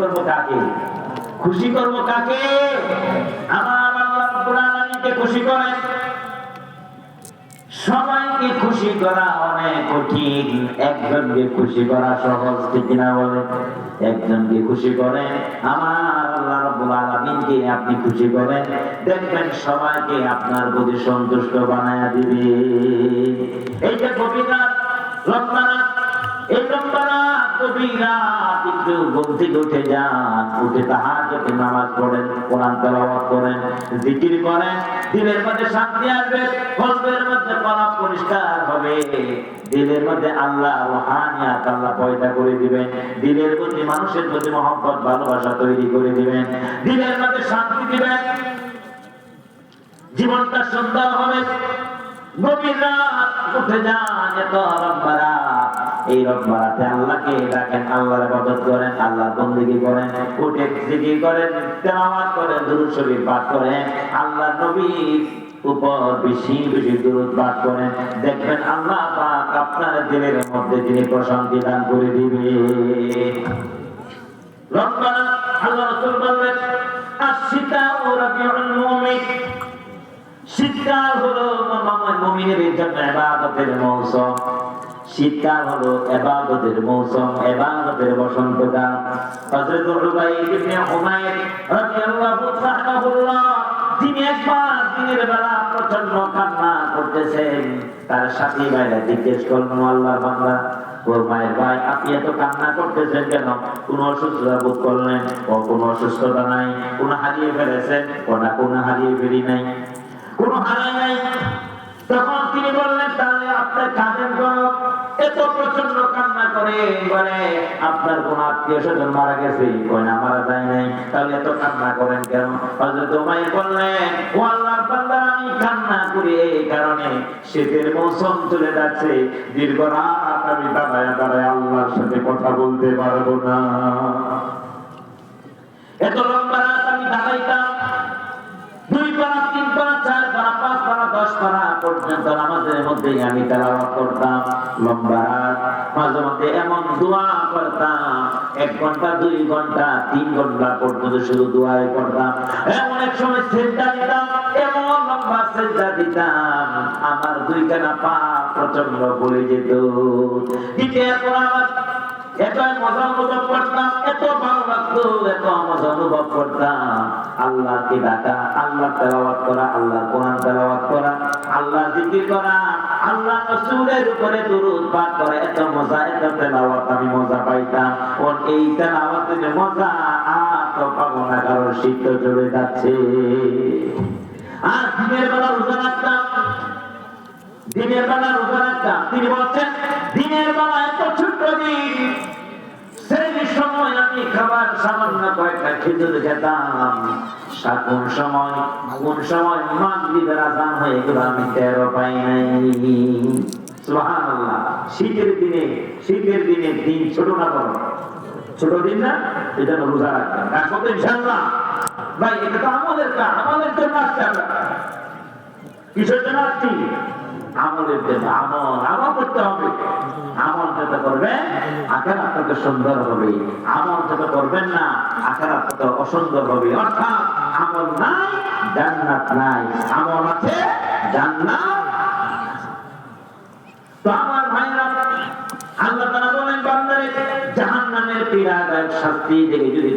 করব কাকে? খুশি করব কাকে? আমার আল্লাহ রাব্বুল আলামিনকে খুশি করেন। সবাইকে খুশি করা অনেক কঠিন, একজনকে খুশি করা সহজ, ঠিক না বলে? একজনকে খুশি করে আমার আল্লাহ রাব্বুল আলামিনকে আপনি খুশি করেন, দেখবেন সবাইকে আপনার প্রতি সন্তুষ্ট বানায়া দিবে। এই যে গভীর রাত, লম্বা রাত, এই লম্বা রাত, গভীর রাত, একটু ঘুম থেকে উঠে যান, উঠে তাহাজ্জুদের নামাজ পড়েন, কোরআন তেলাওয়াত করেন, জিকির করেন, দিলের মধ্যে শান্তি আসবে, কলবের মধ্যে পাপ পরিষ্কার হবে, দিলের মধ্যে আল্লাহ রুহানিয়াত আল্লাহ পয়দা করে দিবেন, দিলের মধ্যে মানুষের প্রতি মহব্বত ভালোবাসা তৈরি করে দিবেন, দিলের মধ্যে শান্তি দিবেন, জীবনটা সুন্দর হবে। গভীর রাত, উঠে যান, এত লম্বা রাত, এই লম্বা রাতে আল্লাহকে ডাকেন, আল্লাহর ইবাদত করেন, আল্লাহর বন্দেগী করেন, উঠে জিকির করেন, তেলাওয়াত করেন, দুরূদ শরীফ পাঠ করেন, আল্লাহর নবীর উপর বেশি বেশি দুরূদ পাঠ করেন, দেখবেন আল্লাহ পাক আপনার দিলের মধ্যে তিনি প্রশান্তি দান করে দিবে। লম্বা রাত, আল্লাহ রাসূল বললেন, আশ-শিতাউ রাবিউল মুমিন, শীতকাল হলো মুমিনের জন্য ইবাদতের মৌসুম, শীতকাল হলো ইবাদতের মৌসুম, ইবাদতের বসন্তকাল। হযরত উবাইদ ইবনে উমাইর রাদিয়াল্লাহু তাআলা তিনি একবার দিনের বেলা প্রচন্ড কান্না করতেছেন, তার সাথী ভাইরা জিজ্ঞেস করলেন, আল্লাহর বান্দা, ও মায়ের ভাই, আপনি এত কান্না করতেছেন কেন? কোন অসুস্থতা বোধ করলেন? ও কোন অসুস্থতা নাই। কোন হারিয়ে ফেলেছেন? ও না, কোন হারিয়ে ফেলি নাই, কোন হারাই নাই। তখন তিনি বললেন, তাহলে আপনার কাঁদেন কেন? এত প্রচন্ড কান্না করে, বলে আপনার কোন আত্মীয় স্বজন মারা গেছে? কই না, মারা যায় নাই। তাহলে এত কান্না করেন কেন? হযরত উমাইর বললেন, ও আল্লাহর বান্দা, আমি কান্না করি এই কারণে, শীতের মৌসুম চলে যাচ্ছে, দীর্ঘ রাত আমি দাঁড়ায় দাঁড়ায় আল্লাহর সাথে কথা বলতে পারবো না। এত লম্বা রাত আমি দাঁড়াইতাম, 2 পারা, 3 পারা, 4 পারা, 5 পারা, 10 পারা পর্যন্ত নামাজের মধ্যে আমি তেলাওয়াত করতাম। লম্বা রাত, মাঝে মধ্যে এমন দোয়া করতাম, 1 ঘন্টা, 2 ঘন্টা, 3 ঘন্টা পর্যন্ত শুধু দোয়াই করতাম। এমন এক সময় সিজদা দিতাম, এমন লম্বা সিজদা দিতাম, আমার 2 কানা পা প্রচন্ড ফুলে যেত। দিতে আমার এত মজা অনুভব করতাম, এত ভালো লাগতো, এত মজা অনুভব করতাম। আল্লাহকে ডাকা, আল্লাহ তেলাওয়াত করা, আল্লাহ কোরআন তেলাওয়াত করা, আল্লাহ জিকির করা, আল্লাহ রাসূলের উপরে দুরূদ পাঠ করা, এত মজা, এত তেলাওয়াত আমি মজা পাইতাম। ওর এই তেলাওয়াতের মজা আর তো পাবো না, কারণ শীত তো চলে যাচ্ছে। আর দিনের বেলা রোজা রাখতাম, দিনের বেলা রোজা রাখতাম। তিনি বলছেন, দিনের বেলা এত ছোট্ট দিন, সেই সময় আমি খাবার সামান্য কয়েকটা খেজুর খেতাম, কোন সময় মাগরিবের আযান হয়ে গেল, আমি টেরও পাই নাই। সুবহানাল্লাহ। শীতের দিনে দিন ছোট না বড়? ছোট দিন না? এটা রোজা রাখতাম। রাখবো তো ইনশাআল্লাহ? ভাই, এটা তো আমাদের কাজ, আমাদের জন্য আসছে। আমরা কিসের জন্য আসছি? আমলের জন্য। আমল করতে হবে। আমল যেটা করবেন, আখিরাত তো সুন্দর হবে। আমল যেটা করবেন না, আখিরাত তো অসুন্দর হবে। অর্থাৎ আমল নাই, জান্নাত নাই। আমল আছে, জান্নাত। তো আমার ভাইরা, আল্লাহ তাআলা বলেন, বান্দারে জাহান্নামের পীড়াদায়ক শাস্তি থেকে যদি